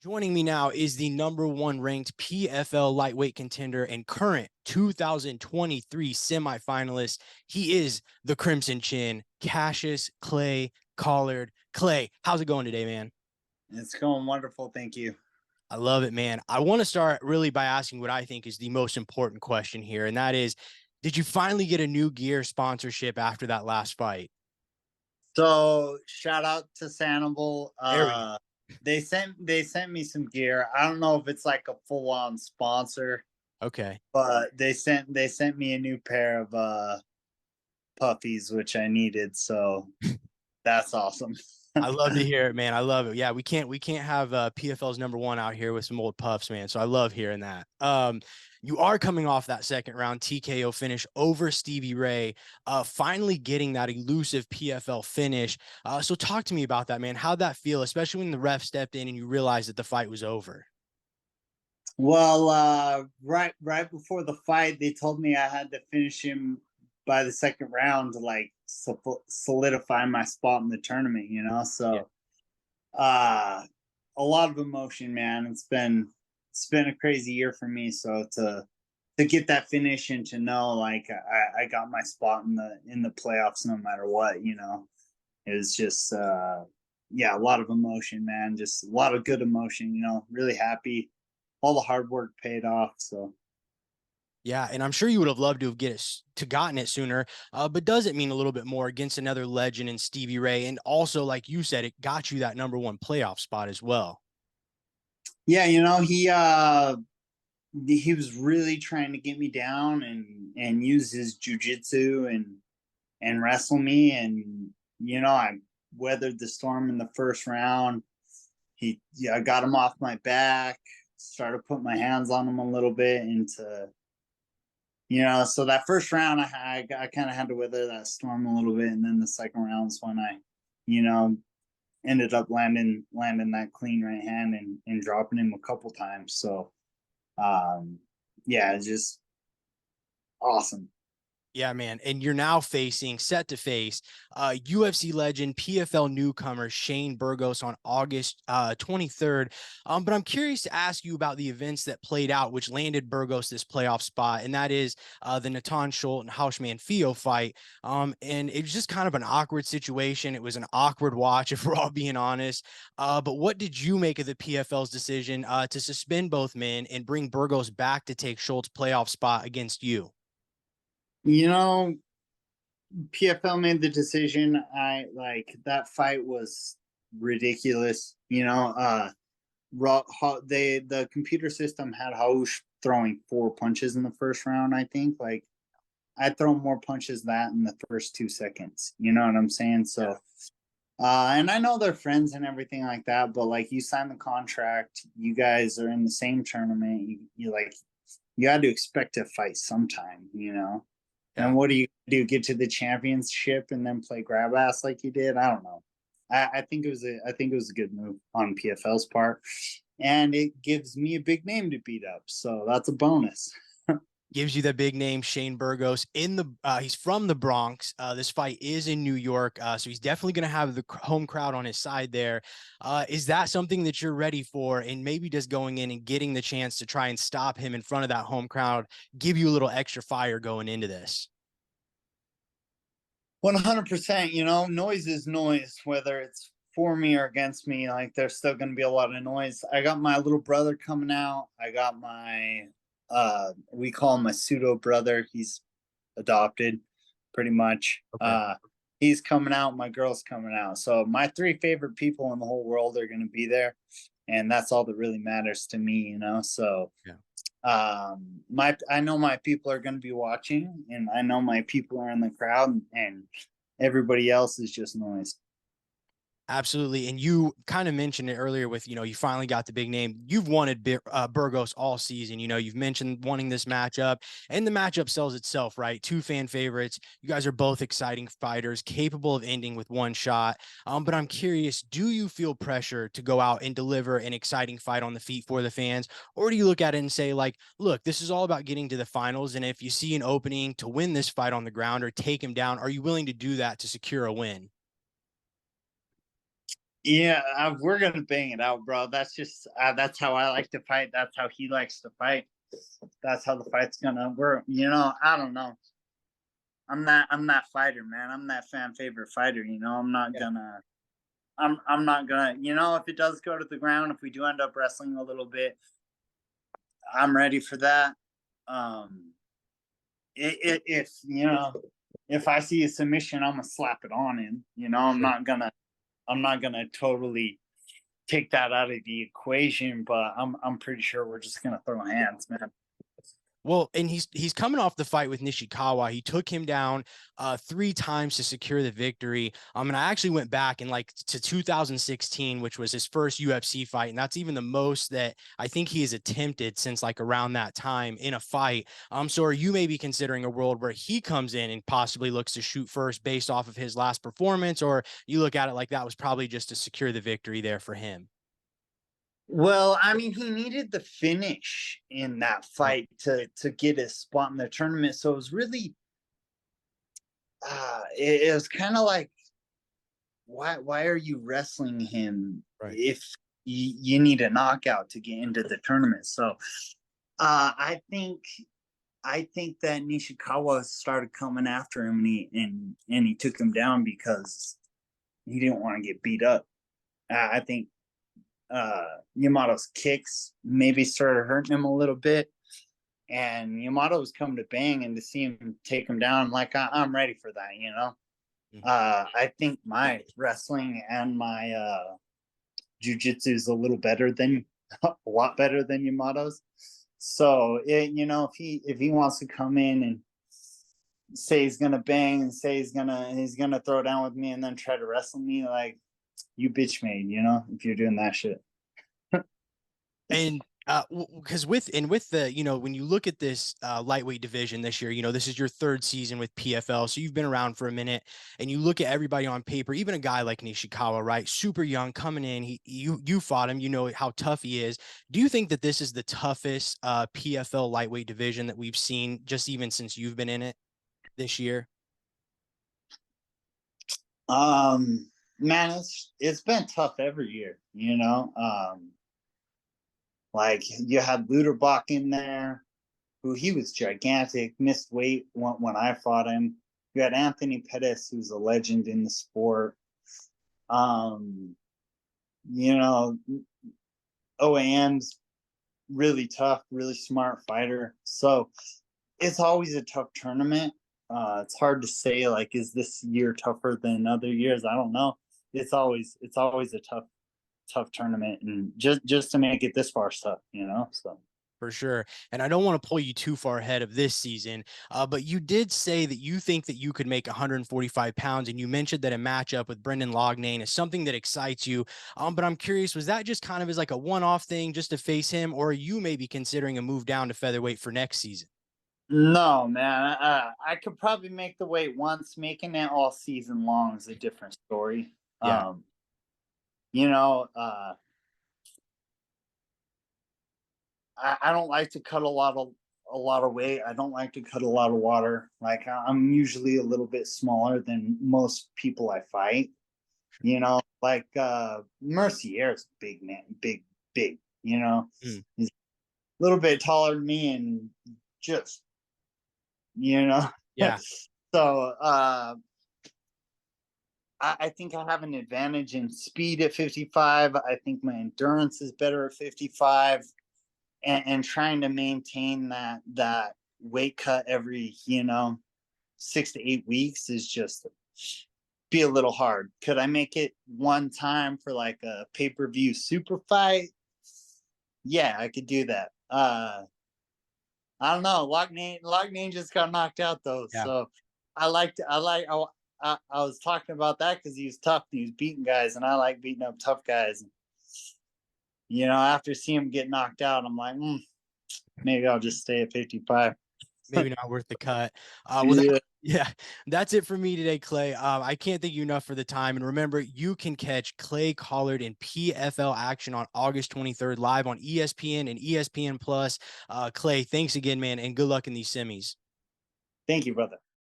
Joining me now is the #1 ranked PFL lightweight contender and current 2023 semifinalist. He is the Crimson Chin, Cassius Clay Collard. Clay, how's it going today, man? It's going wonderful. Thank you. I love it, man. I want to start really by asking what I think is the most important question here, and that is, did you finally get a new gear sponsorship after that last fight? So shout out to Sanibel. There we go. They sent me some gear. I don't know if it's like a full on sponsor, Okay. but they sent me a new pair of puffies, which I needed. So that's awesome. I love to hear it, man. I love it. Yeah, we can't have PFL's #1 out here with some old puffs, man. So I love hearing that. You are coming off that second round TKO finish over Stevie Ray, finally getting that elusive PFL finish. So talk to me about that, man. How'd that feel, especially when the ref stepped in and you realized that the fight was over? Well, right before the fight, they told me I had to finish him by the second round to like solidify my spot in the tournament. Yeah. So uh a lot of emotion, man. It's been a crazy year for me. So to get that finish and to know like I got my spot in the playoffs no matter what, it was just yeah, a lot of emotion, man. Just a lot of good emotion, really happy. All the hard work paid off. So Yeah, and I'm sure you would have loved to have gotten it sooner, but does it mean a little bit more against another legend in Stevie Ray? And also, like you said, it got you that #1 playoff spot as well. yeah, he was really trying to get me down and use his jujitsu and wrestle me. And I weathered the storm in the first round. I got him off my back, started putting my hands on him a little bit into, so that first round I kind of had to weather that storm a little bit. And then the second round's when I, you know, ended up landing that clean right hand and dropping him a couple times. So yeah, it's just awesome. Yeah, man. And you're now set to face UFC legend, PFL newcomer Shane Burgos on August 23rd. But I'm curious to ask you about the events that played out, which landed Burgos this playoff spot, and that is the Natan Schultz and Hausman Fio fight. And it was just kind of an awkward situation. It was an awkward watch, if we're all being honest. But what did you make of the PFL's decision to suspend both men and bring Burgos back to take Schultz's playoff spot against you? You know, PFL made the decision. I like that fight was ridiculous. The computer system had Hausch throwing 4 punches in the first round. I think like I throw more punches that in the first 2 seconds. You know what I'm saying? So, and I know they're friends and everything like that, but like you signed the contract, you guys are in the same tournament. You had to expect to fight sometime. Yeah. And what do you do? Get to the championship and then play grab ass like you did? I don't know. I think it was a good move on PFL's part, and it gives me a big name to beat up. So that's a bonus. Gives you the big name Shane Burgos he's from the Bronx. This fight is in New York, so he's definitely going to have the home crowd on his side there. Is that something that you're ready for? And maybe just going in and getting the chance to try and stop him in front of that home crowd, give you a little extra fire going into this. 100%. Noise is noise, whether it's for me or against me. Like there's still going to be a lot of noise. I got my little brother coming out. I got my we call him my pseudo brother. He's adopted, pretty much. Okay. He's coming out. My girl's coming out. So my three favorite people in the whole world are going to be there, and that's all that really matters to me. So Yeah. my I know my people are going to be watching, and I know my people are in the crowd, and everybody else is just noise. Absolutely. And you kind of mentioned it earlier with, you finally got the big name. You've wanted Burgos all season. You've mentioned wanting this matchup, and the matchup sells itself, right? Two fan favorites. You guys are both exciting fighters, capable of ending with one shot. But I'm curious, do you feel pressure to go out and deliver an exciting fight on the feet for the fans? Or do you look at it and say, like, look, this is all about getting to the finals. And if you see an opening to win this fight on the ground or take him down, are you willing to do that to secure a win? Yeah, we're gonna bang it out, bro. That's just that's how I like to fight. That's how he likes to fight. That's how the fight's gonna work. I don't know. I'm that fighter, man. I'm that fan favorite fighter. I'm not Yeah. gonna. I'm not gonna. If it does go to the ground, if we do end up wrestling a little bit, I'm ready for that. Um, if I see a submission, I'm gonna slap it on him. Sure. I'm not gonna totally take that out of the equation, but I'm pretty sure we're just gonna throw hands, man. Well, and he's coming off the fight with Nishikawa. He took him down 3 times to secure the victory. And I actually went back and like to 2016, which was his first UFC fight, and that's even the most that I think he has attempted since like around that time in a fight. So are you maybe considering a world where he comes in and possibly looks to shoot first based off of his last performance, or you look at it like that was probably just to secure the victory there for him? Well, I mean, he needed the finish in that fight to get his spot in the tournament. So it was really, it was kind of like, why are you wrestling him Right. if you need a knockout to get into the tournament? So, I think that Nishikawa started coming after him, and he took him down because he didn't want to get beat up. I think Yamato's kicks maybe started hurting him a little bit, and Yamato was coming to bang, and to see him take him down, like I'm ready for that. Mhm. I think my wrestling and my jujitsu is a little better than a lot better than Yamato's. So if he wants to come in and say he's gonna bang and say he's gonna throw down with me and then try to wrestle me, like, you bitch made, if you're doing that shit. And because with the when you look at this lightweight division this year, this is your third season with PFL, so you've been around for a minute, and you look at everybody on paper, even a guy like Nishikawa, right, super young coming in, you fought him, you know how tough he is. Do you think that this is the toughest PFL lightweight division that we've seen, just even since you've been in it this year? Man, it's been tough every year. Like, you had Luderbach in there, who he was gigantic, missed weight when I fought him. You had Anthony Pettis, who's a legend in the sport. Um, you know, OAM's really tough, really smart fighter. So it's always a tough tournament. It's hard to say, like, is this year tougher than other years? I don't know. It's always a tough tournament, and just to make it this far is tough. So For sure. And I don't want to pull you too far ahead of this season, but you did say that you think that you could make 145 pounds. And you mentioned that a matchup with Brendan Loughnane is something that excites you. But I'm curious, was that just kind of as like a one-off thing just to face him, or are you maybe considering a move down to featherweight for next season? no, man, I could probably make the weight once. Making it all season long is a different story. Yeah. Um, you know, I don't like to cut a lot of weight. I don't like to cut a lot of water. Like, I'm usually a little bit smaller than most people I fight. Like, Mercier is big man, big. Mm, He's a little bit taller than me, and just you know. yeah. So I think I have an advantage in speed at 55. I think my endurance is better at 55, and trying to maintain that weight cut every 6 to 8 weeks is just be a little hard. Could I make it one time for like a pay-per-view super fight? Yeah, I could do that. I don't know. Loughnane just got knocked out though, Yeah. so I was talking about that because he was tough. He was beating guys, and I like beating up tough guys. After seeing him get knocked out, I'm like, maybe I'll just stay at 55. Maybe not worth the cut. Well, Yeah. yeah, that's it for me today, Clay. I can't thank you enough for the time. And remember, you can catch Clay Collard in PFL action on August 23rd, live on ESPN and ESPN Plus. Clay, thanks again, man, and good luck in these semis. Thank you, brother.